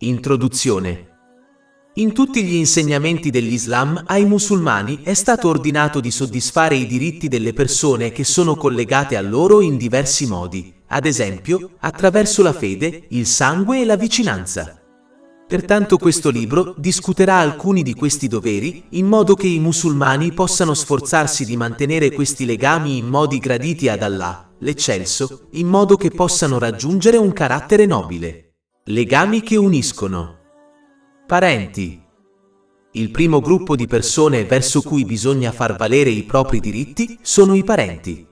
Introduzione. In tutti gli insegnamenti dell'Islam ai musulmani è stato ordinato di soddisfare i diritti delle persone che sono collegate a loro in diversi modi, ad esempio, attraverso la fede, il sangue e la vicinanza. Pertanto questo libro discuterà alcuni di questi doveri, in modo che i musulmani possano sforzarsi di mantenere questi legami in modi graditi ad Allah, l'Eccelso, in modo che possano raggiungere un carattere nobile. Legami che uniscono. Parenti. Il primo gruppo di persone verso cui bisogna far valere i propri diritti sono i parenti.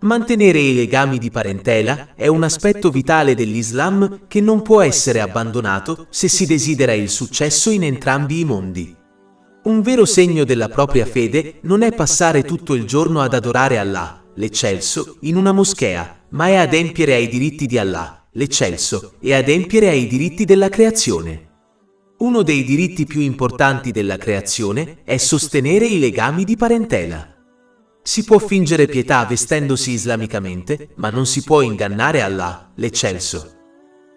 Mantenere i legami di parentela è un aspetto vitale dell'Islam che non può essere abbandonato se si desidera il successo in entrambi i mondi. Un vero segno della propria fede non è passare tutto il giorno ad adorare Allah, l'Eccelso, in una moschea, ma è adempiere ai diritti di Allah, l'Eccelso, e adempiere ai diritti della creazione. Uno dei diritti più importanti della creazione è sostenere i legami di parentela. Si può fingere pietà vestendosi islamicamente, ma non si può ingannare Allah, l'Eccelso.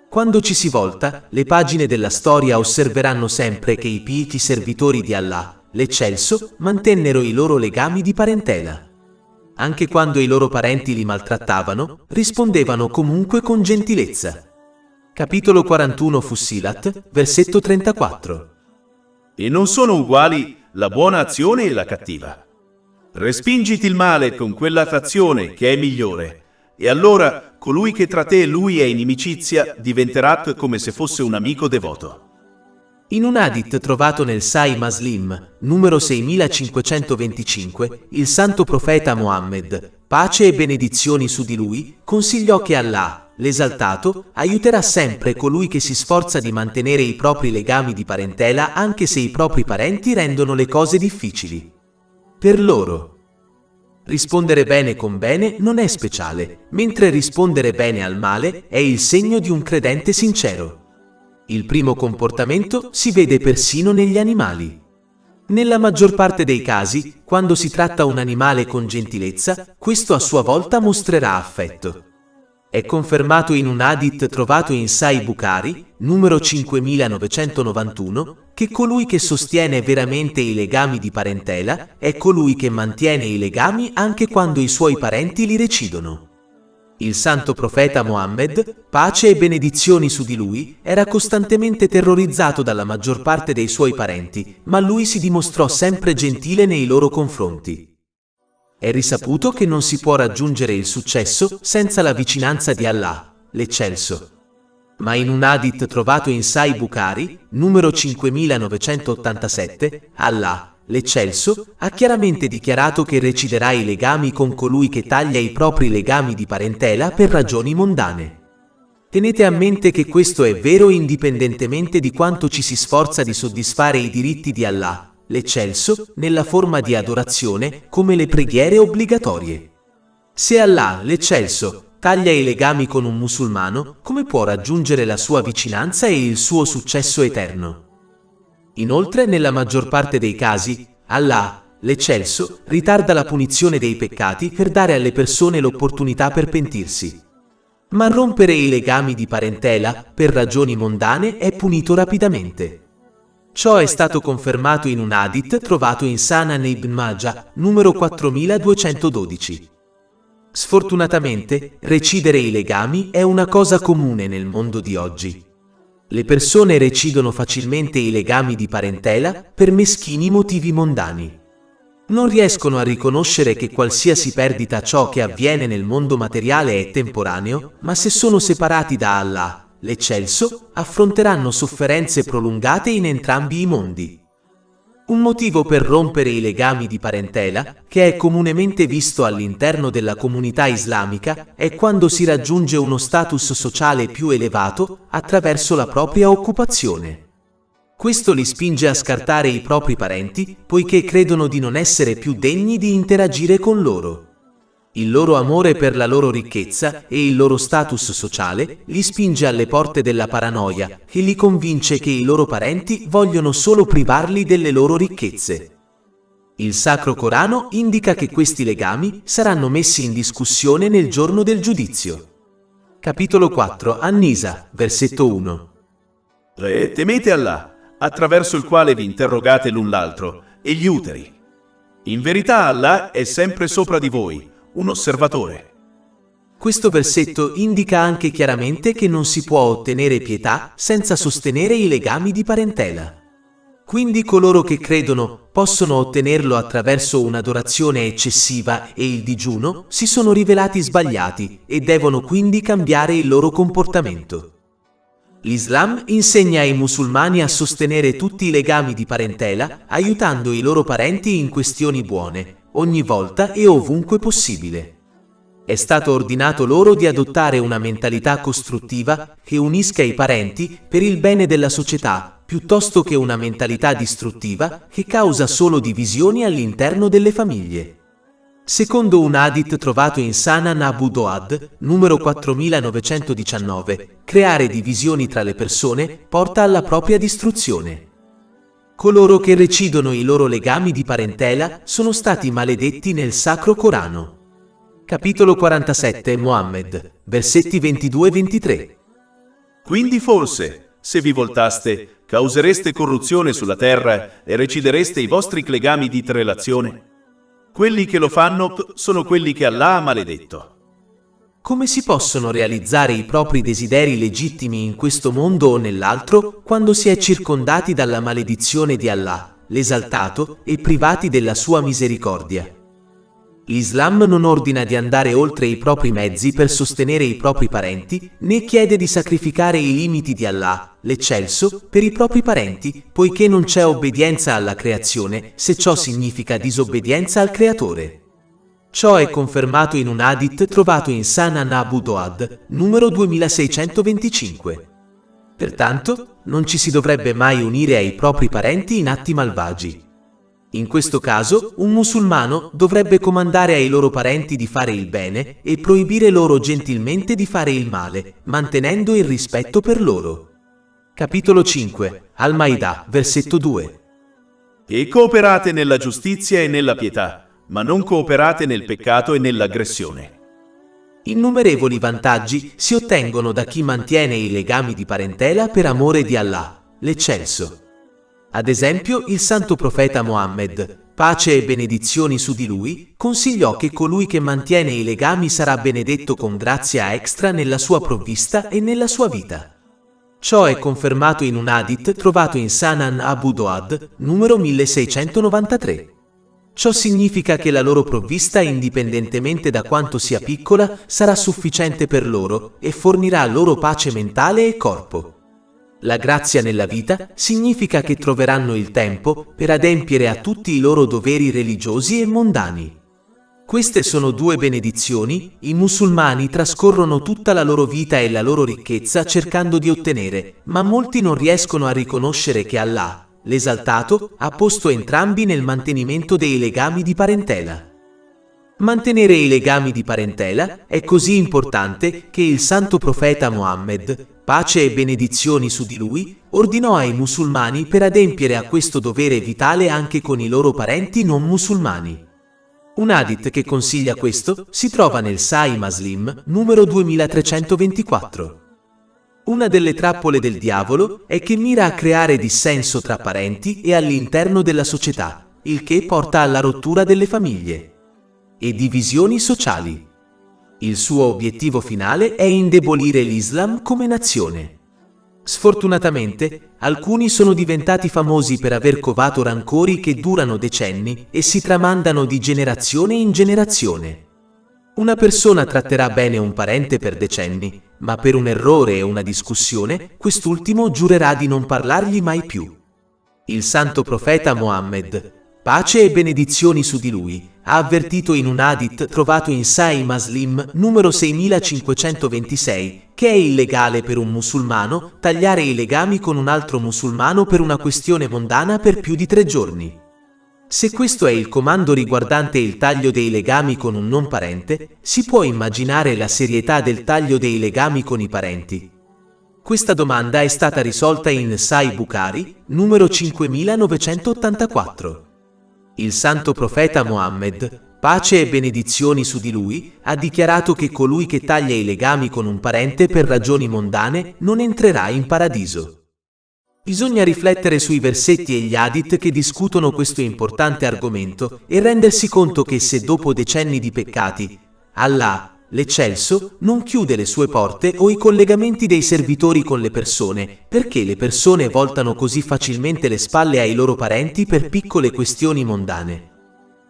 Quando ci si volta, le pagine della storia osserveranno sempre che i pieti servitori di Allah, l'Eccelso, mantennero i loro legami di parentela. Anche quando i loro parenti li maltrattavano, rispondevano comunque con gentilezza. Capitolo 41 Fussilat, versetto 34. E non sono uguali la buona azione e la cattiva. Respingiti il male con quella fazione che è migliore, e allora colui che tra te e lui è inimicizia diventerà come se fosse un amico devoto. In un hadith trovato nel Sahih Muslim, numero 6525, il santo profeta Mohammed, pace e benedizioni su di lui, consigliò che Allah, l'Esaltato, aiuterà sempre colui che si sforza di mantenere i propri legami di parentela anche se i propri parenti rendono le cose difficili per loro. Rispondere bene con bene non è speciale, mentre rispondere bene al male è il segno di un credente sincero. Il primo comportamento si vede persino negli animali. Nella maggior parte dei casi, quando si tratta un animale con gentilezza, questo a sua volta mostrerà affetto. È confermato in un hadith trovato in Sahih Bukhari, numero 5991, che colui che sostiene veramente i legami di parentela è colui che mantiene i legami anche quando i suoi parenti li recidono. Il santo profeta Mohammed, pace e benedizioni su di lui, era costantemente terrorizzato dalla maggior parte dei suoi parenti, ma lui si dimostrò sempre gentile nei loro confronti. È risaputo che non si può raggiungere il successo senza la vicinanza di Allah, l'Eccelso. Ma in un hadith trovato in Sahih Bukhari, numero 5987, Allah, l'Eccelso, ha chiaramente dichiarato che reciderà i legami con colui che taglia i propri legami di parentela per ragioni mondane. Tenete a mente che questo è vero indipendentemente di quanto ci si sforza di soddisfare i diritti di Allah, l'Eccelso, nella forma di adorazione, come le preghiere obbligatorie. Se Allah, l'Eccelso, taglia i legami con un musulmano, come può raggiungere la sua vicinanza e il suo successo eterno? Inoltre, nella maggior parte dei casi, Allah, l'Eccelso, ritarda la punizione dei peccati per dare alle persone l'opportunità per pentirsi. Ma rompere i legami di parentela, per ragioni mondane, è punito rapidamente. Ciò è stato confermato in un hadith trovato in Sunan Ibn Majah, numero 4212. Sfortunatamente, recidere i legami è una cosa comune nel mondo di oggi. Le persone recidono facilmente i legami di parentela per meschini motivi mondani. Non riescono a riconoscere che qualsiasi perdita ciò che avviene nel mondo materiale è temporaneo, ma se sono separati da Allah, l'Eccelso, affronteranno sofferenze prolungate in entrambi i mondi. Un motivo per rompere i legami di parentela, che è comunemente visto all'interno della comunità islamica, è quando si raggiunge uno status sociale più elevato attraverso la propria occupazione. Questo li spinge a scartare i propri parenti, poiché credono di non essere più degni di interagire con loro. Il loro amore per la loro ricchezza e il loro status sociale li spinge alle porte della paranoia, che li convince che i loro parenti vogliono solo privarli delle loro ricchezze. Il Sacro Corano indica che questi legami saranno messi in discussione nel giorno del giudizio. Capitolo 4 An-Nisa, versetto 1. E temete Allah, attraverso il quale vi interrogate l'un l'altro, e gli uteri. In verità Allah è sempre sopra di voi, un osservatore. Questo versetto indica anche chiaramente che non si può ottenere pietà senza sostenere i legami di parentela. Quindi coloro che credono possono ottenerlo attraverso un'adorazione eccessiva e il digiuno si sono rivelati sbagliati e devono quindi cambiare il loro comportamento. L'Islam insegna ai musulmani a sostenere tutti i legami di parentela, aiutando i loro parenti in questioni buone, ogni volta e ovunque possibile. È stato ordinato loro di adottare una mentalità costruttiva che unisca i parenti per il bene della società, piuttosto che una mentalità distruttiva che causa solo divisioni all'interno delle famiglie. Secondo un hadith trovato in Sunan Abu Dawud, numero 4919, creare divisioni tra le persone porta alla propria distruzione. Coloro che recidono i loro legami di parentela sono stati maledetti nel Sacro Corano. Capitolo 47 Muhammad, versetti 22-23. Quindi forse, se vi voltaste, causereste corruzione sulla terra e recidereste i vostri legami di relazione. Quelli che lo fanno sono quelli che Allah ha maledetto. Come si possono realizzare i propri desideri legittimi in questo mondo o nell'altro quando si è circondati dalla maledizione di Allah, l'esaltato, e privati della sua misericordia? L'Islam non ordina di andare oltre i propri mezzi per sostenere i propri parenti, né chiede di sacrificare i limiti di Allah, l'eccelso, per i propri parenti, poiché non c'è obbedienza alla creazione, se ciò significa disobbedienza al creatore. Ciò è confermato in un hadith trovato in Sunan Abu Dawud, numero 2625. Pertanto, non ci si dovrebbe mai unire ai propri parenti in atti malvagi. In questo caso, un musulmano dovrebbe comandare ai loro parenti di fare il bene e proibire loro gentilmente di fare il male, mantenendo il rispetto per loro. Capitolo 5, Al-Maidah, versetto 2. E cooperate nella giustizia e nella pietà, ma non cooperate nel peccato e nell'aggressione. Innumerevoli vantaggi si ottengono da chi mantiene i legami di parentela per amore di Allah, l'eccelso. Ad esempio, il santo profeta Mohammed, pace e benedizioni su di lui, consigliò che colui che mantiene i legami sarà benedetto con grazia extra nella sua provvista e nella sua vita. Ciò è confermato in un hadith trovato in Sunan Abu Dawud, numero 1693. Ciò significa che la loro provvista, indipendentemente da quanto sia piccola, sarà sufficiente per loro e fornirà loro pace mentale e corpo. La grazia nella vita significa che troveranno il tempo per adempiere a tutti i loro doveri religiosi e mondani. Queste sono due benedizioni i musulmani trascorrono tutta la loro vita e la loro ricchezza cercando di ottenere, ma molti non riescono a riconoscere che Allah, l'esaltato, ha posto entrambi nel mantenimento dei legami di parentela. Mantenere i legami di parentela è così importante che il santo profeta Mohammed, pace e benedizioni su di lui, ordinò ai musulmani per adempiere a questo dovere vitale anche con i loro parenti non musulmani. Un hadith che consiglia questo si trova nel Sahih Muslim, numero 2324. Una delle trappole del diavolo è che mira a creare dissenso tra parenti e all'interno della società, il che porta alla rottura delle famiglie e divisioni sociali. Il suo obiettivo finale è indebolire l'Islam come nazione. Sfortunatamente, alcuni sono diventati famosi per aver covato rancori che durano decenni e si tramandano di generazione in generazione. Una persona tratterà bene un parente per decenni, ma per un errore e una discussione, quest'ultimo giurerà di non parlargli mai più. Il santo profeta Mohammed, pace e benedizioni su di lui, ha avvertito in un hadith trovato in Sahih Muslim numero 6526 che è illegale per un musulmano tagliare i legami con un altro musulmano per una questione mondana per più di 3 giorni. Se questo è il comando riguardante il taglio dei legami con un non parente, si può immaginare la serietà del taglio dei legami con i parenti. Questa domanda è stata risolta in Sahih Bukhari, numero 5984. Il santo profeta Mohammed, pace e benedizioni su di lui, ha dichiarato che colui che taglia i legami con un parente per ragioni mondane non entrerà in paradiso. Bisogna riflettere sui versetti e gli hadith che discutono questo importante argomento e rendersi conto che se dopo decenni di peccati, Allah, l'Eccelso, non chiude le sue porte o i collegamenti dei servitori con le persone, perché le persone voltano così facilmente le spalle ai loro parenti per piccole questioni mondane.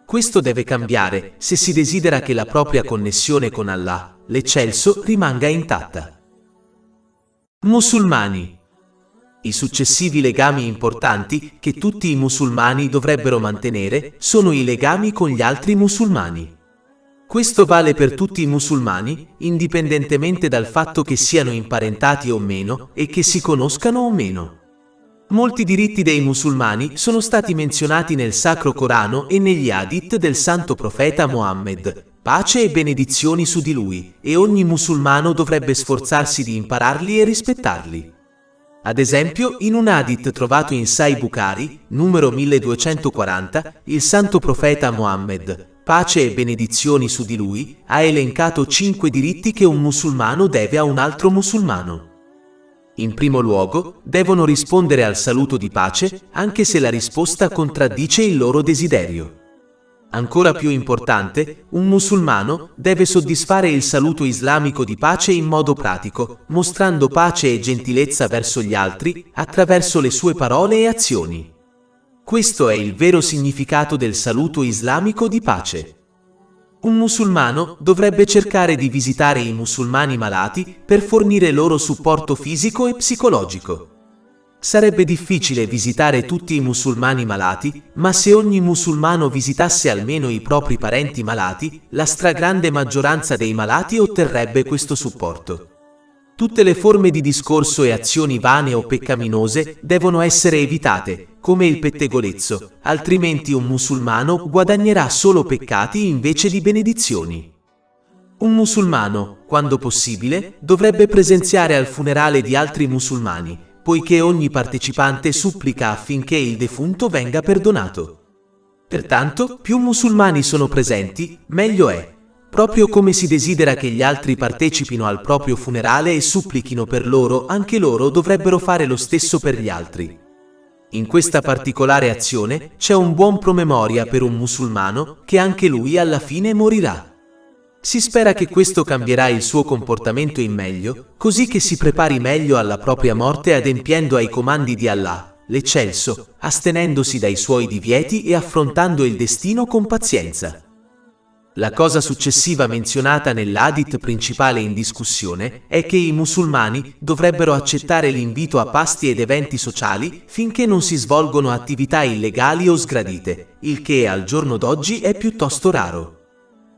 Questo deve cambiare se si desidera che la propria connessione con Allah, l'Eccelso, rimanga intatta. Musulmani. I successivi legami importanti che tutti i musulmani dovrebbero mantenere sono i legami con gli altri musulmani. Questo vale per tutti i musulmani, indipendentemente dal fatto che siano imparentati o meno e che si conoscano o meno. Molti diritti dei musulmani sono stati menzionati nel Sacro Corano e negli hadith del Santo Profeta Mohammed, pace e benedizioni su di lui, e ogni musulmano dovrebbe sforzarsi di impararli e rispettarli. Ad esempio, in un hadith trovato in Sahih Bukhari, numero 1240, il Santo Profeta Mohammed, pace e benedizioni su di lui, ha elencato 5 diritti che un musulmano deve a un altro musulmano. In primo luogo, devono rispondere al saluto di pace, anche se la risposta contraddice il loro desiderio. Ancora più importante, un musulmano deve soddisfare il saluto islamico di pace in modo pratico, mostrando pace e gentilezza verso gli altri attraverso le sue parole e azioni. Questo è il vero significato del saluto islamico di pace. Un musulmano dovrebbe cercare di visitare i musulmani malati per fornire loro supporto fisico e psicologico. Sarebbe difficile visitare tutti i musulmani malati, ma se ogni musulmano visitasse almeno i propri parenti malati, la stragrande maggioranza dei malati otterrebbe questo supporto. Tutte le forme di discorso e azioni vane o peccaminose devono essere evitate, come il pettegolezzo, altrimenti un musulmano guadagnerà solo peccati invece di benedizioni. Un musulmano, quando possibile, dovrebbe presenziare al funerale di altri musulmani, poiché ogni partecipante supplica affinché il defunto venga perdonato. Pertanto, più musulmani sono presenti, meglio è, proprio come si desidera che gli altri partecipino al proprio funerale e supplichino per loro, anche loro dovrebbero fare lo stesso per gli altri. In questa particolare azione c'è un buon promemoria per un musulmano che anche lui alla fine morirà. Si spera che questo cambierà il suo comportamento in meglio, così che si prepari meglio alla propria morte adempiendo ai comandi di Allah, l'Eccelso, astenendosi dai suoi divieti e affrontando il destino con pazienza. La cosa successiva menzionata nell'hadith principale in discussione è che i musulmani dovrebbero accettare l'invito a pasti ed eventi sociali finché non si svolgono attività illegali o sgradite, il che al giorno d'oggi è piuttosto raro.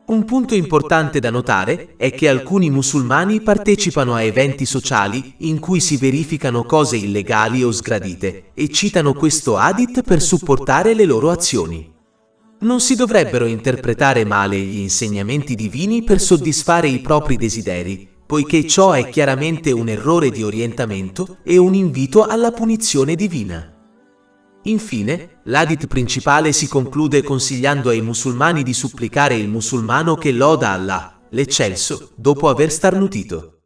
Un punto importante da notare è che alcuni musulmani partecipano a eventi sociali in cui si verificano cose illegali o sgradite e citano questo hadith per supportare le loro azioni. Non si dovrebbero interpretare male gli insegnamenti divini per soddisfare i propri desideri, poiché ciò è chiaramente un errore di orientamento e un invito alla punizione divina. Infine, l'hadith principale si conclude consigliando ai musulmani di supplicare il musulmano che loda Allah, l'Eccelso, dopo aver starnutito.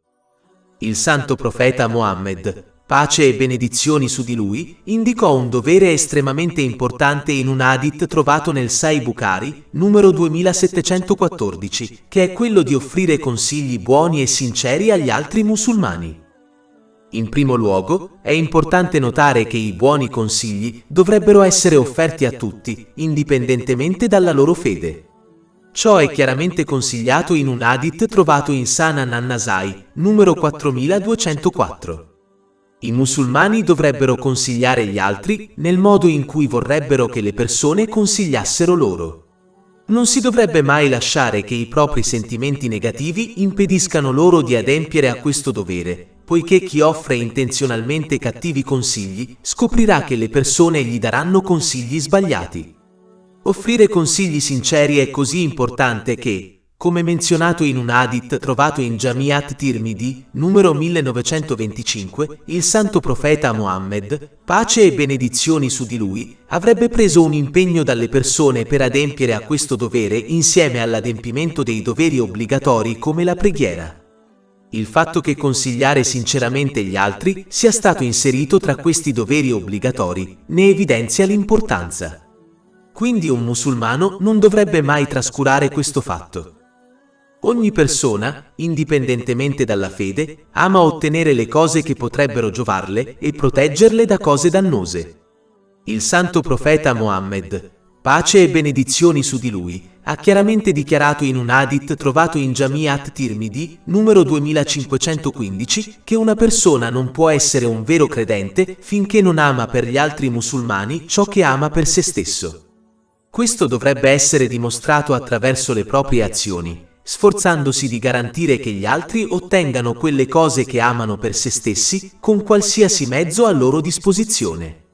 Il Santo Profeta Mohammed, pace e benedizioni su di lui, indicò un dovere estremamente importante in un hadith trovato nel Sahih Bukhari, numero 2714, che è quello di offrire consigli buoni e sinceri agli altri musulmani. In primo luogo, è importante notare che i buoni consigli dovrebbero essere offerti a tutti, indipendentemente dalla loro fede. Ciò è chiaramente consigliato in un hadith trovato in Sunan an-Nasai, numero 4204. I musulmani dovrebbero consigliare gli altri nel modo in cui vorrebbero che le persone consigliassero loro. Non si dovrebbe mai lasciare che i propri sentimenti negativi impediscano loro di adempiere a questo dovere, poiché chi offre intenzionalmente cattivi consigli scoprirà che le persone gli daranno consigli sbagliati. Offrire consigli sinceri è così importante che, come menzionato in un hadith trovato in Jami' Tirmidhi, numero 1925, il Santo Profeta Mohammed, pace e benedizioni su di lui, avrebbe preso un impegno dalle persone per adempiere a questo dovere insieme all'adempimento dei doveri obbligatori come la preghiera. Il fatto che consigliare sinceramente gli altri sia stato inserito tra questi doveri obbligatori ne evidenzia l'importanza. Quindi un musulmano non dovrebbe mai trascurare questo fatto. Ogni persona, indipendentemente dalla fede, ama ottenere le cose che potrebbero giovarle e proteggerle da cose dannose. Il santo profeta Mohammed, pace e benedizioni su di lui, ha chiaramente dichiarato in un hadith trovato in Jami' at-Tirmidhi, numero 2515, che una persona non può essere un vero credente finché non ama per gli altri musulmani ciò che ama per se stesso. Questo dovrebbe essere dimostrato attraverso le proprie azioni, sforzandosi di garantire che gli altri ottengano quelle cose che amano per se stessi con qualsiasi mezzo a loro disposizione.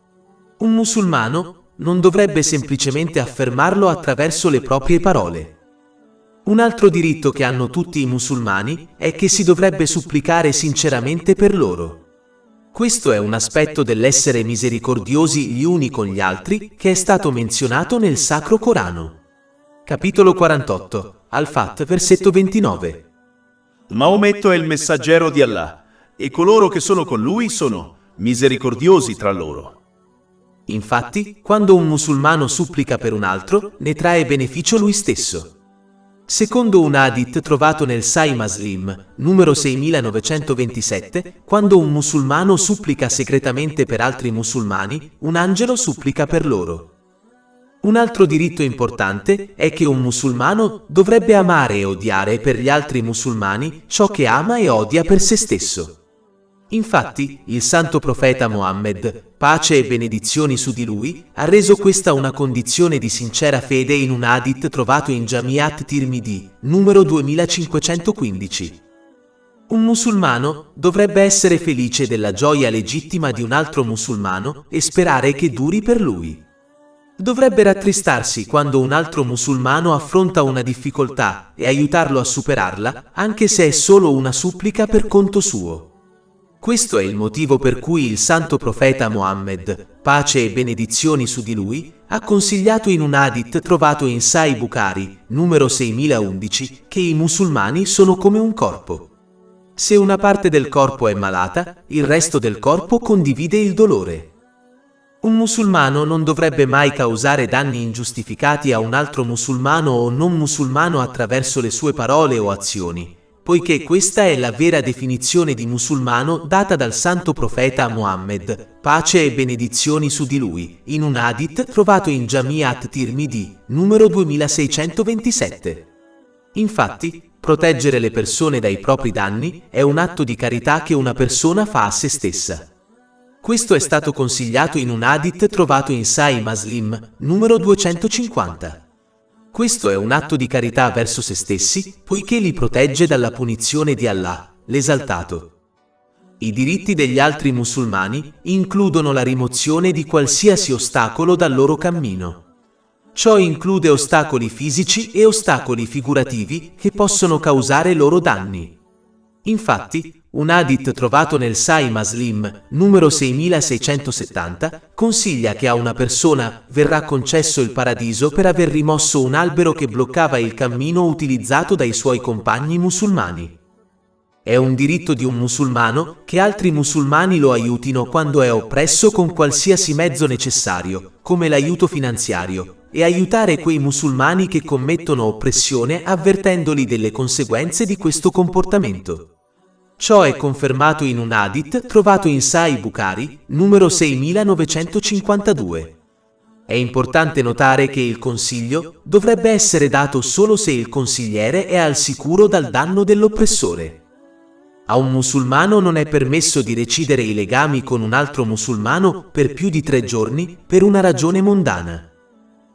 Un musulmano non dovrebbe semplicemente affermarlo attraverso le proprie parole. Un altro diritto che hanno tutti i musulmani è che si dovrebbe supplicare sinceramente per loro. Questo è un aspetto dell'essere misericordiosi gli uni con gli altri che è stato menzionato nel Sacro Corano. Capitolo 48, Al-Fat, versetto 29. Maometto è il messaggero di Allah, e coloro che sono con lui sono misericordiosi tra loro. Infatti, quando un musulmano supplica per un altro, ne trae beneficio lui stesso. Secondo un hadith trovato nel Sahih Muslim, numero 6927, quando un musulmano supplica segretamente per altri musulmani, un angelo supplica per loro. Un altro diritto importante è che un musulmano dovrebbe amare e odiare per gli altri musulmani ciò che ama e odia per se stesso. Infatti, il santo profeta Mohammed, pace e benedizioni su di lui, ha reso questa una condizione di sincera fede in un hadith trovato in Jami' at-Tirmidhi, numero 2515. Un musulmano dovrebbe essere felice della gioia legittima di un altro musulmano e sperare che duri per lui. Dovrebbe rattristarsi quando un altro musulmano affronta una difficoltà e aiutarlo a superarla, anche se è solo una supplica per conto suo. Questo è il motivo per cui il santo profeta Mohammed, pace e benedizioni su di lui, ha consigliato in un hadith trovato in Sahih Bukhari, numero 6011, che i musulmani sono come un corpo. Se una parte del corpo è malata, il resto del corpo condivide il dolore. Un musulmano non dovrebbe mai causare danni ingiustificati a un altro musulmano o non musulmano attraverso le sue parole o azioni, poiché questa è la vera definizione di musulmano data dal santo profeta Mohammed, pace e benedizioni su di lui, in un hadith trovato in Jami' at-Tirmidhi, numero 2627. Infatti, proteggere le persone dai propri danni è un atto di carità che una persona fa a se stessa. Questo è stato consigliato in un hadith trovato in Sahih Muslim, numero 250. Questo è un atto di carità verso se stessi, poiché li protegge dalla punizione di Allah, l'esaltato. I diritti degli altri musulmani includono la rimozione di qualsiasi ostacolo dal loro cammino. Ciò include ostacoli fisici e ostacoli figurativi che possono causare loro danni. Infatti, un hadith trovato nel Sahih Muslim, numero 6670, consiglia che a una persona verrà concesso il paradiso per aver rimosso un albero che bloccava il cammino utilizzato dai suoi compagni musulmani. È un diritto di un musulmano che altri musulmani lo aiutino quando è oppresso con qualsiasi mezzo necessario, come l'aiuto finanziario, e aiutare quei musulmani che commettono oppressione avvertendoli delle conseguenze di questo comportamento. Ciò è confermato in un hadith trovato in Sahih Bukhari, numero 6952. È importante notare che il consiglio dovrebbe essere dato solo se il consigliere è al sicuro dal danno dell'oppressore. A un musulmano non è permesso di recidere i legami con un altro musulmano per più di 3 giorni per una ragione mondana.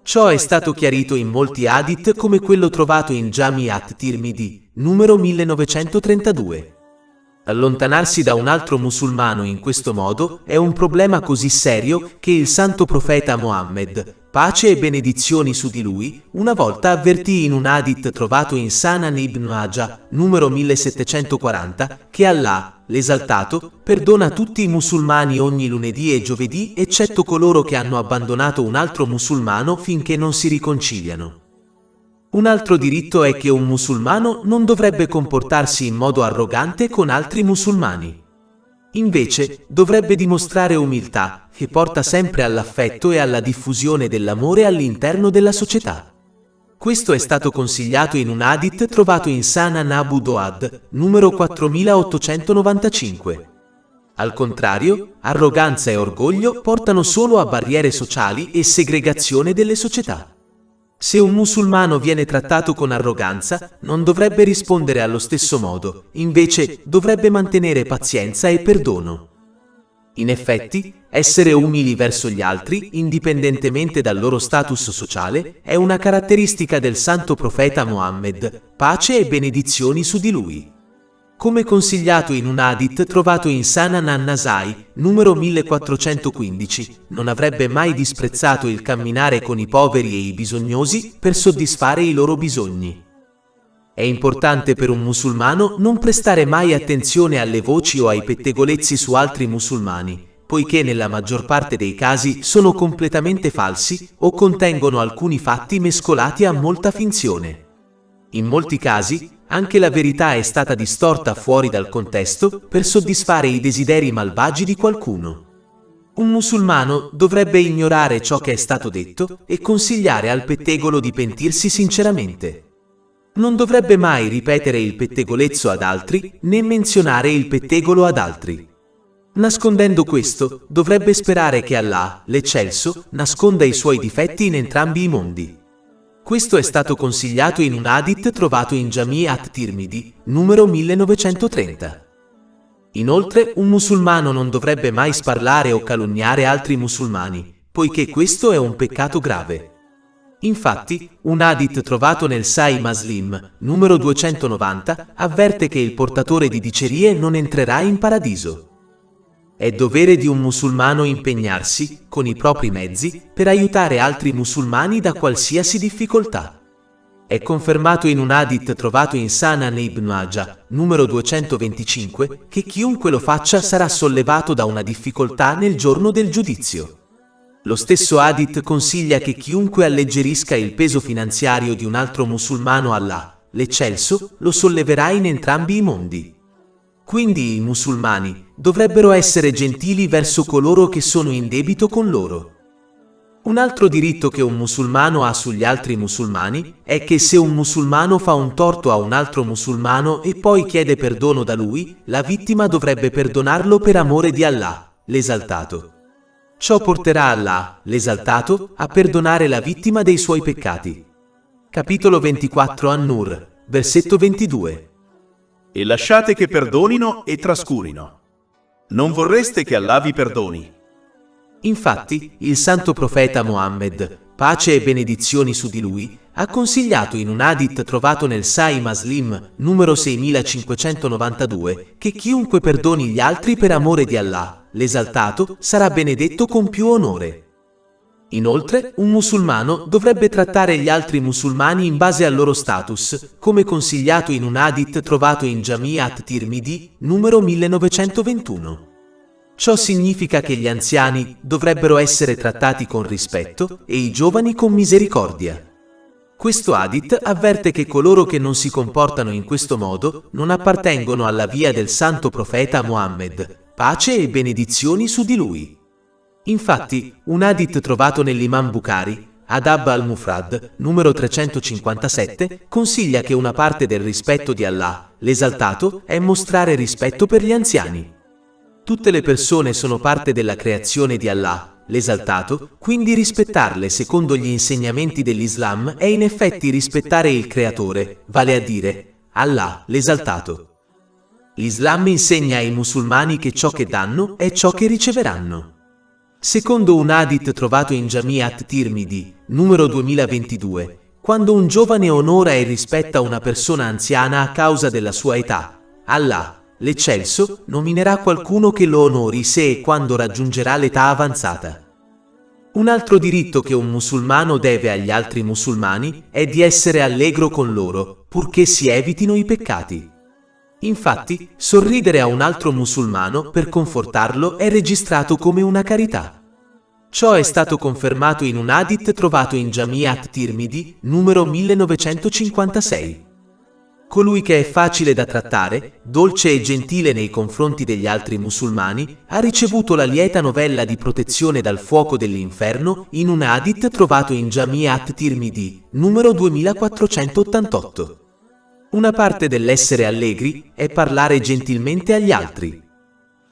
Ciò è stato chiarito in molti hadith come quello trovato in Jami' at-Tirmidhi, numero 1932. Allontanarsi da un altro musulmano in questo modo è un problema così serio che il santo profeta Mohammed, pace e benedizioni su di lui, una volta avvertì in un hadith trovato in Sunan ibn Majah, numero 1740, che Allah, l'esaltato, perdona tutti i musulmani ogni lunedì e giovedì eccetto coloro che hanno abbandonato un altro musulmano finché non si riconciliano. Un altro diritto è che un musulmano non dovrebbe comportarsi in modo arrogante con altri musulmani. Invece, dovrebbe dimostrare umiltà, che porta sempre all'affetto e alla diffusione dell'amore all'interno della società. Questo è stato consigliato in un hadith trovato in Sunan Abu Dawud, numero 4895. Al contrario, arroganza e orgoglio portano solo a barriere sociali e segregazione delle società. Se un musulmano viene trattato con arroganza, non dovrebbe rispondere allo stesso modo, invece dovrebbe mantenere pazienza e perdono. In effetti, essere umili verso gli altri, indipendentemente dal loro status sociale, è una caratteristica del santo profeta Mohammed, pace e benedizioni su di lui. Come consigliato in un hadith trovato in Sunan an-Nasai, numero 1415, non avrebbe mai disprezzato il camminare con i poveri e i bisognosi per soddisfare i loro bisogni. È importante per un musulmano non prestare mai attenzione alle voci o ai pettegolezzi su altri musulmani, poiché nella maggior parte dei casi sono completamente falsi o contengono alcuni fatti mescolati a molta finzione. In molti casi, anche la verità è stata distorta fuori dal contesto per soddisfare i desideri malvagi di qualcuno. Un musulmano dovrebbe ignorare ciò che è stato detto e consigliare al pettegolo di pentirsi sinceramente. Non dovrebbe mai ripetere il pettegolezzo ad altri né menzionare il pettegolo ad altri. Nascondendo questo, dovrebbe sperare che Allah, l'Eccelso, nasconda i suoi difetti in entrambi i mondi. Questo è stato consigliato in un hadith trovato in Jami' at-Tirmidhi, numero 1930. Inoltre, un musulmano non dovrebbe mai sparlare o calunniare altri musulmani, poiché questo è un peccato grave. Infatti, un hadith trovato nel Sahih Muslim, numero 290, avverte che il portatore di dicerie non entrerà in paradiso. È dovere di un musulmano impegnarsi, con i propri mezzi, per aiutare altri musulmani da qualsiasi difficoltà. È confermato in un hadith trovato in Sunan Ibn Majah, numero 225, che chiunque lo faccia sarà sollevato da una difficoltà nel giorno del giudizio. Lo stesso hadith consiglia che chiunque alleggerisca il peso finanziario di un altro musulmano, Allah, l'Eccelso, lo solleverà in entrambi i mondi. Quindi i musulmani dovrebbero essere gentili verso coloro che sono in debito con loro. Un altro diritto che un musulmano ha sugli altri musulmani è che se un musulmano fa un torto a un altro musulmano e poi chiede perdono da lui, la vittima dovrebbe perdonarlo per amore di Allah, l'Esaltato. Ciò porterà Allah, l'Esaltato, a perdonare la vittima dei suoi peccati. Capitolo 24 An-Nur, versetto 22. E lasciate che perdonino e trascurino. Non vorreste che Allah vi perdoni. Infatti, il santo profeta Mohammed, pace e benedizioni su di lui, ha consigliato in un hadith trovato nel Sahih Muslim, numero 6592, che chiunque perdoni gli altri per amore di Allah, l'Esaltato, sarà benedetto con più onore. Inoltre, un musulmano dovrebbe trattare gli altri musulmani in base al loro status, come consigliato in un hadith trovato in Jami' at-Tirmidhi, numero 1921. Ciò significa che gli anziani dovrebbero essere trattati con rispetto e i giovani con misericordia. Questo hadith avverte che coloro che non si comportano in questo modo non appartengono alla via del santo profeta Mohammed, pace e benedizioni su di lui. Infatti, un hadith trovato nell'Imam Bukhari, Adab al-Mufrad, numero 357, consiglia che una parte del rispetto di Allah, l'Esaltato, è mostrare rispetto per gli anziani. Tutte le persone sono parte della creazione di Allah, l'Esaltato, quindi rispettarle secondo gli insegnamenti dell'Islam è in effetti rispettare il Creatore, vale a dire, Allah, l'Esaltato. L'Islam insegna ai musulmani che ciò che danno è ciò che riceveranno. Secondo un hadith trovato in Jami' at-Tirmidhi, numero 2022, quando un giovane onora e rispetta una persona anziana a causa della sua età, Allah, l'Eccelso, nominerà qualcuno che lo onori se e quando raggiungerà l'età avanzata. Un altro diritto che un musulmano deve agli altri musulmani è di essere allegro con loro, purché si evitino i peccati. Infatti, sorridere a un altro musulmano per confortarlo è registrato come una carità. Ciò è stato confermato in un hadith trovato in Jami' at-Tirmidhi, numero 1956. Colui che è facile da trattare, dolce e gentile nei confronti degli altri musulmani, ha ricevuto la lieta novella di protezione dal fuoco dell'inferno in un hadith trovato in Jami' at-Tirmidhi, numero 2488. Una parte dell'essere allegri è parlare gentilmente agli altri.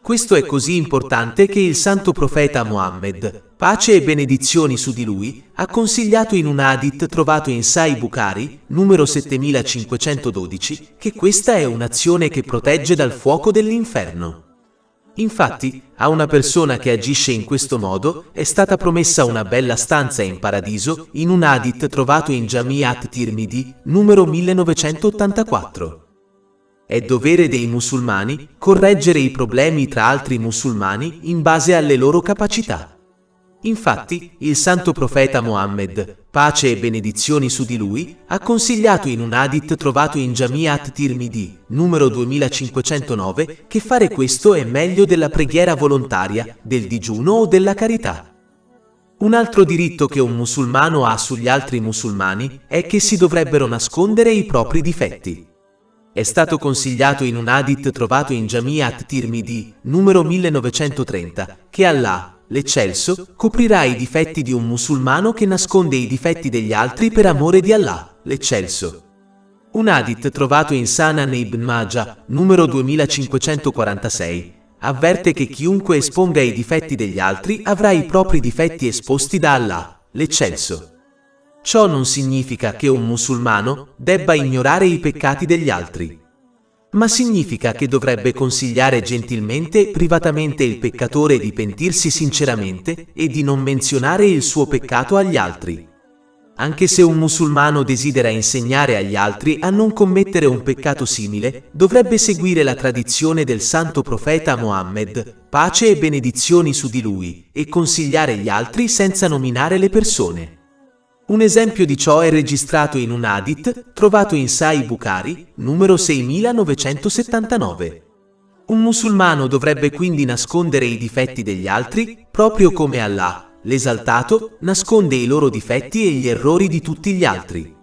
Questo è così importante che il santo profeta Muhammad, pace e benedizioni su di lui, ha consigliato in un hadith trovato in Sahih Bukhari, numero 7512, che questa è un'azione che protegge dal fuoco dell'inferno. Infatti, a una persona che agisce in questo modo è stata promessa una bella stanza in paradiso in un hadith trovato in Jami' at-Tirmidhi, numero 1984. È dovere dei musulmani correggere i problemi tra altri musulmani in base alle loro capacità. Infatti, il santo profeta Muhammad, pace e benedizioni su di lui, ha consigliato in un hadith trovato in Jami' at-Tirmidhi, numero 2509, che fare questo è meglio della preghiera volontaria, del digiuno o della carità. Un altro diritto che un musulmano ha sugli altri musulmani è che si dovrebbero nascondere i propri difetti. È stato consigliato in un hadith trovato in Jami' at-Tirmidhi, numero 1930, che Allah, l'Eccelso, coprirà i difetti di un musulmano che nasconde i difetti degli altri per amore di Allah, l'Eccelso. Un hadith trovato in Sunan Ibn Majah, numero 2546, avverte che chiunque esponga i difetti degli altri avrà i propri difetti esposti da Allah, l'Eccelso. Ciò non significa che un musulmano debba ignorare i peccati degli altri, ma significa che dovrebbe consigliare gentilmente e privatamente il peccatore di pentirsi sinceramente e di non menzionare il suo peccato agli altri. Anche se un musulmano desidera insegnare agli altri a non commettere un peccato simile, dovrebbe seguire la tradizione del santo profeta Muhammad, pace e benedizioni su di lui, e consigliare gli altri senza nominare le persone. Un esempio di ciò è registrato in un hadith trovato in Sahih Bukhari, numero 6979. Un musulmano dovrebbe quindi nascondere i difetti degli altri, proprio come Allah, l'esaltato, nasconde i loro difetti e gli errori di tutti gli altri.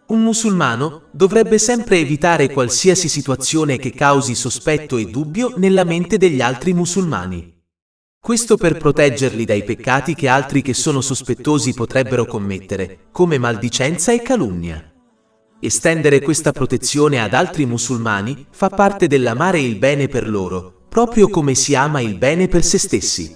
Un musulmano dovrebbe sempre evitare qualsiasi situazione che causi sospetto e dubbio nella mente degli altri musulmani. Questo per proteggerli dai peccati che altri che sono sospettosi potrebbero commettere, come maldicenza e calunnia. Estendere questa protezione ad altri musulmani fa parte dell'amare il bene per loro, proprio come si ama il bene per se stessi.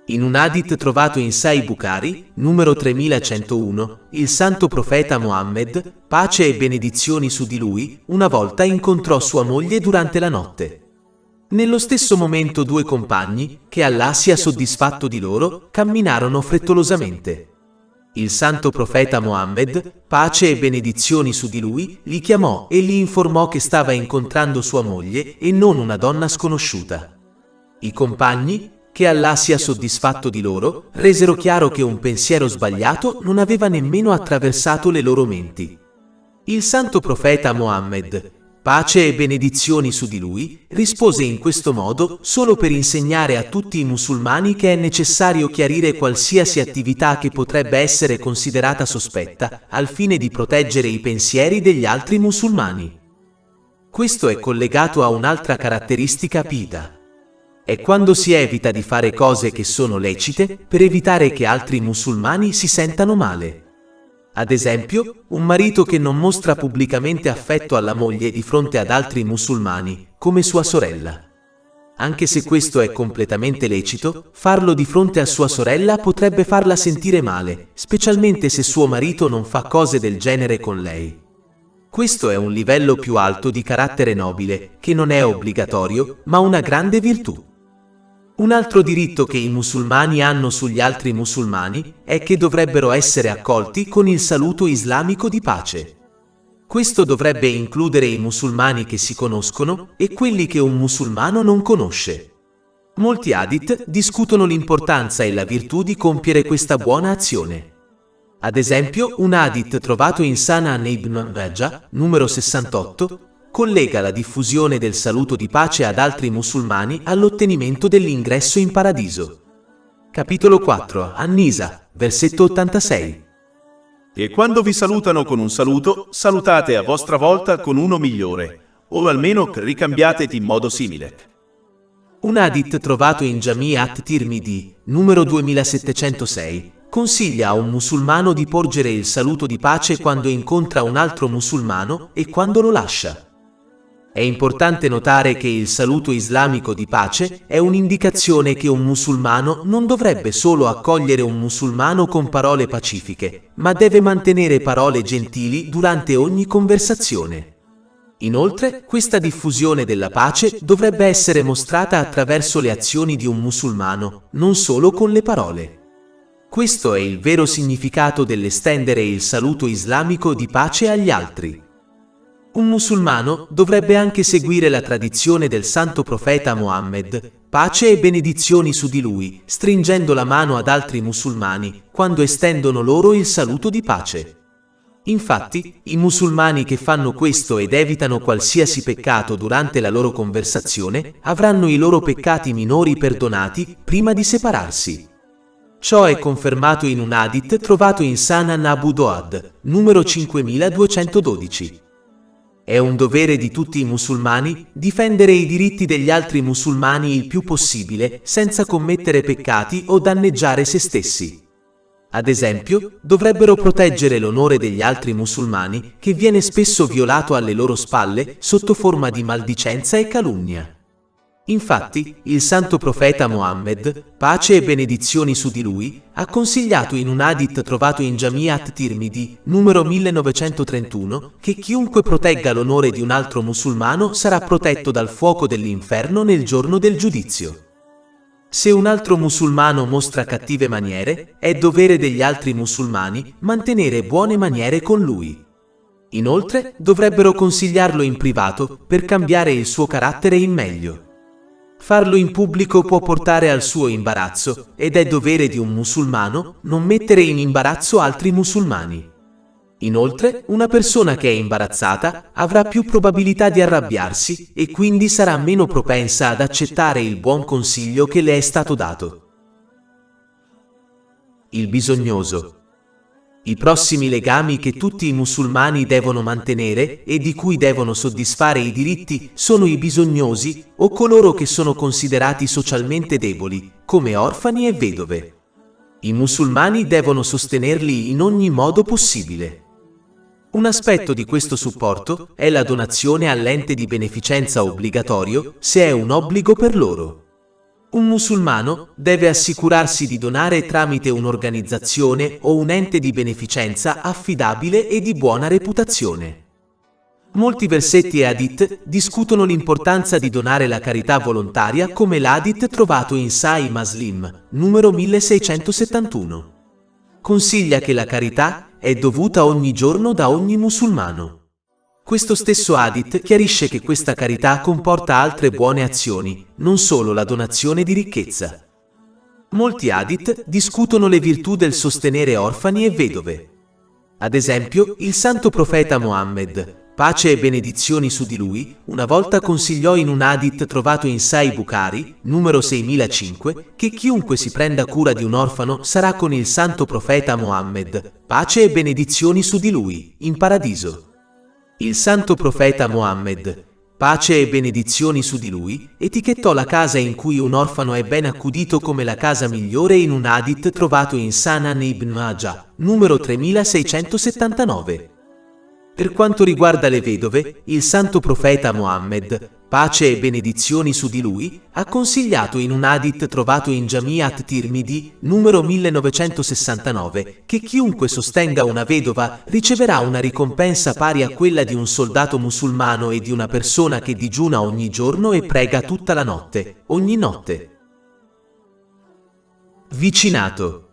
In un hadith trovato in Sahih Bukhari, numero 3101, il santo profeta Muhammad, pace e benedizioni su di lui, una volta incontrò sua moglie durante la notte. Nello stesso momento due compagni, che Allah sia soddisfatto di loro, camminarono frettolosamente. Il santo profeta Muhammad, pace e benedizioni su di lui, li chiamò e gli informò che stava incontrando sua moglie e non una donna sconosciuta. I compagni, che Allah sia soddisfatto di loro, resero chiaro che un pensiero sbagliato non aveva nemmeno attraversato le loro menti. Il santo profeta Muhammad, pace e benedizioni su di lui, rispose in questo modo solo per insegnare a tutti i musulmani che è necessario chiarire qualsiasi attività che potrebbe essere considerata sospetta, al fine di proteggere i pensieri degli altri musulmani. Questo è collegato a un'altra caratteristica pida. È quando si evita di fare cose che sono lecite per evitare che altri musulmani si sentano male. Ad esempio, un marito che non mostra pubblicamente affetto alla moglie di fronte ad altri musulmani, come sua sorella. Anche se questo è completamente lecito, farlo di fronte a sua sorella potrebbe farla sentire male, specialmente se suo marito non fa cose del genere con lei. Questo è un livello più alto di carattere nobile, che non è obbligatorio, ma una grande virtù. Un altro diritto che i musulmani hanno sugli altri musulmani è che dovrebbero essere accolti con il saluto islamico di pace. Questo dovrebbe includere i musulmani che si conoscono e quelli che un musulmano non conosce. Molti hadith discutono l'importanza e la virtù di compiere questa buona azione. Ad esempio, un hadith trovato in Sunan Ibn Majah, numero 68, collega la diffusione del saluto di pace ad altri musulmani all'ottenimento dell'ingresso in paradiso. Capitolo 4, An-Nisa, versetto 86. E quando vi salutano con un saluto, salutate a vostra volta con uno migliore, o almeno ricambiateti in modo simile. Un hadith trovato in Jami' at-Tirmidhi, numero 2706, consiglia a un musulmano di porgere il saluto di pace quando incontra un altro musulmano e quando lo lascia. È importante notare che il saluto islamico di pace è un'indicazione che un musulmano non dovrebbe solo accogliere un musulmano con parole pacifiche, ma deve mantenere parole gentili durante ogni conversazione. Inoltre, questa diffusione della pace dovrebbe essere mostrata attraverso le azioni di un musulmano, non solo con le parole. Questo è il vero significato dell'estendere il saluto islamico di pace agli altri. Un musulmano dovrebbe anche seguire la tradizione del santo profeta Mohammed, pace e benedizioni su di lui, stringendo la mano ad altri musulmani quando estendono loro il saluto di pace. Infatti, i musulmani che fanno questo ed evitano qualsiasi peccato durante la loro conversazione avranno i loro peccati minori perdonati prima di separarsi. Ciò è confermato in un hadith trovato in Sunan Abu Dawud, numero 5212. È un dovere di tutti i musulmani difendere i diritti degli altri musulmani il più possibile senza commettere peccati o danneggiare se stessi. Ad esempio, dovrebbero proteggere l'onore degli altri musulmani che viene spesso violato alle loro spalle sotto forma di maldicenza e calunnia. Infatti, il santo profeta Mohammed, pace e benedizioni su di lui, ha consigliato in un hadith trovato in Jami' at-Tirmidhi, numero 1931, che chiunque protegga l'onore di un altro musulmano sarà protetto dal fuoco dell'inferno nel giorno del giudizio. Se un altro musulmano mostra cattive maniere, è dovere degli altri musulmani mantenere buone maniere con lui. Inoltre, dovrebbero consigliarlo in privato per cambiare il suo carattere in meglio. Farlo in pubblico può portare al suo imbarazzo ed è dovere di un musulmano non mettere in imbarazzo altri musulmani. Inoltre, una persona che è imbarazzata avrà più probabilità di arrabbiarsi e quindi sarà meno propensa ad accettare il buon consiglio che le è stato dato. Il bisognoso. I prossimi legami che tutti i musulmani devono mantenere e di cui devono soddisfare i diritti sono i bisognosi o coloro che sono considerati socialmente deboli, come orfani e vedove. I musulmani devono sostenerli in ogni modo possibile. Un aspetto di questo supporto è la donazione all'ente di beneficenza obbligatorio, se è un obbligo per loro. Un musulmano deve assicurarsi di donare tramite un'organizzazione o un ente di beneficenza affidabile e di buona reputazione. Molti versetti e hadith discutono l'importanza di donare la carità volontaria, come l'hadith trovato in Sahih Muslim, numero 1671. Consiglia che la carità è dovuta ogni giorno da ogni musulmano. Questo stesso hadith chiarisce che questa carità comporta altre buone azioni, non solo la donazione di ricchezza. Molti hadith discutono le virtù del sostenere orfani e vedove. Ad esempio, il santo profeta Mohammed, pace e benedizioni su di lui, una volta consigliò in un hadith trovato in Sahih Bukhari, numero 6005, che chiunque si prenda cura di un orfano sarà con il santo profeta Mohammed, pace e benedizioni su di lui, in paradiso. Il santo profeta Mohammed, pace e benedizioni su di lui, etichettò la casa in cui un orfano è ben accudito come la casa migliore in un hadith trovato in Sunan Ibn Majah, numero 3679. Per quanto riguarda le vedove, il santo profeta Mohammed, pace e benedizioni su di lui, ha consigliato in un hadith trovato in Jami' at-Tirmidhi, numero 1969, che chiunque sostenga una vedova riceverà una ricompensa pari a quella di un soldato musulmano e di una persona che digiuna ogni giorno e prega tutta la notte, ogni notte. Vicinato.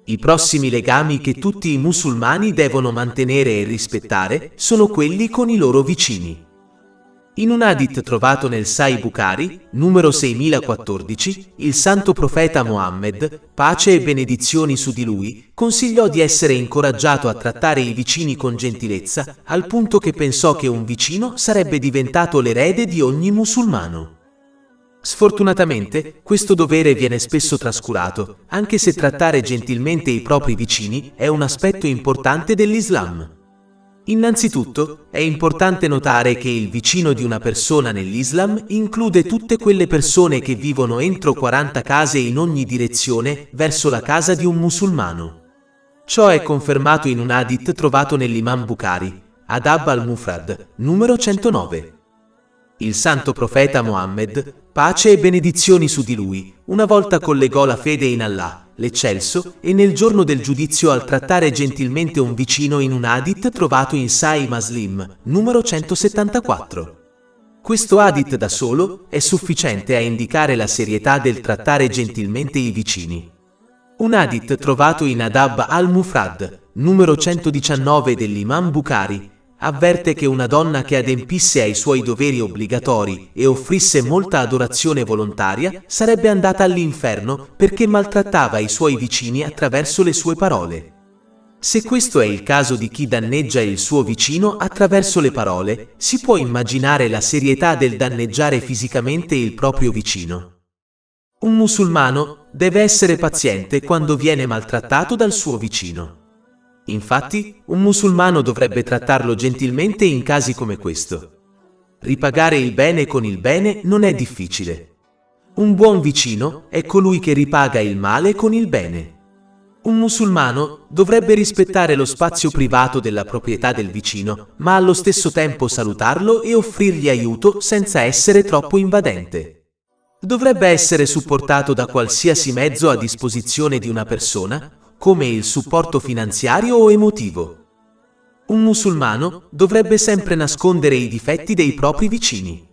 I prossimi legami che tutti i musulmani devono mantenere e rispettare sono quelli con i loro vicini. In un hadith trovato nel Sahih Bukhari, numero 6014, il santo profeta Mohammed, pace e benedizioni su di lui, consigliò di essere incoraggiato a trattare i vicini con gentilezza, al punto che pensò che un vicino sarebbe diventato l'erede di ogni musulmano. Sfortunatamente, questo dovere viene spesso trascurato, anche se trattare gentilmente i propri vicini è un aspetto importante dell'Islam. Innanzitutto, è importante notare che il vicino di una persona nell'Islam include tutte quelle persone che vivono entro 40 case in ogni direzione verso la casa di un musulmano. Ciò è confermato in un hadith trovato nell'Imam Bukhari, Adab al-Mufrad, numero 109. Il santo profeta Mohammed, pace e benedizioni su di lui, una volta collegò la fede in Allah, l'Eccelso, e nel giorno del giudizio al trattare gentilmente un vicino in un hadith trovato in Sahih Muslim, numero 174. Questo hadith da solo è sufficiente a indicare la serietà del trattare gentilmente i vicini. Un hadith trovato in Adab al-Mufrad, numero 119 dell'Imam Bukhari, avverte che una donna che adempisse ai suoi doveri obbligatori e offrisse molta adorazione volontaria sarebbe andata all'inferno perché maltrattava i suoi vicini attraverso le sue parole. Se questo è il caso di chi danneggia il suo vicino attraverso le parole, si può immaginare la serietà del danneggiare fisicamente il proprio vicino. Un musulmano deve essere paziente quando viene maltrattato dal suo vicino. Infatti, un musulmano dovrebbe trattarlo gentilmente in casi come questo. Ripagare il bene con il bene non è difficile. Un buon vicino è colui che ripaga il male con il bene. Un musulmano dovrebbe rispettare lo spazio privato della proprietà del vicino, ma allo stesso tempo salutarlo e offrirgli aiuto senza essere troppo invadente. Dovrebbe essere supportato da qualsiasi mezzo a disposizione di una persona, come il supporto finanziario o emotivo. Un musulmano dovrebbe sempre nascondere i difetti dei propri vicini.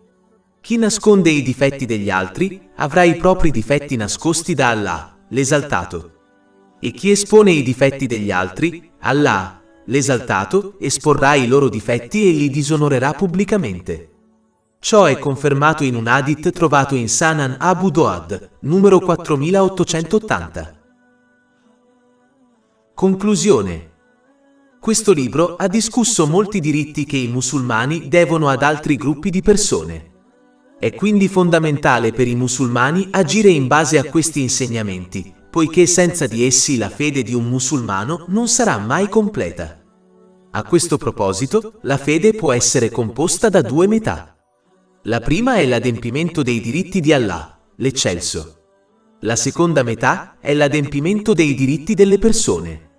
Chi nasconde i difetti degli altri avrà i propri difetti nascosti da Allah, l'Esaltato. E chi espone i difetti degli altri, Allah, l'Esaltato, esporrà i loro difetti e li disonorerà pubblicamente. Ciò è confermato in un hadith trovato in Sunan Abu Dawud, numero 4880. Conclusione. Questo libro ha discusso molti diritti che i musulmani devono ad altri gruppi di persone. È quindi fondamentale per i musulmani agire in base a questi insegnamenti, poiché senza di essi la fede di un musulmano non sarà mai completa. A questo proposito, la fede può essere composta da due metà. La prima è l'adempimento dei diritti di Allah, l'Eccelso. La seconda metà è l'adempimento dei diritti delle persone.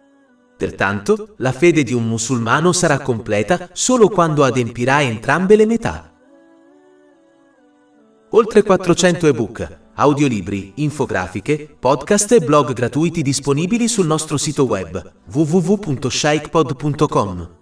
Pertanto, la fede di un musulmano sarà completa solo quando adempirà entrambe le metà. Oltre 400 ebook, audiolibri, infografiche, podcast e blog gratuiti disponibili sul nostro sito web www.sheikhpod.com.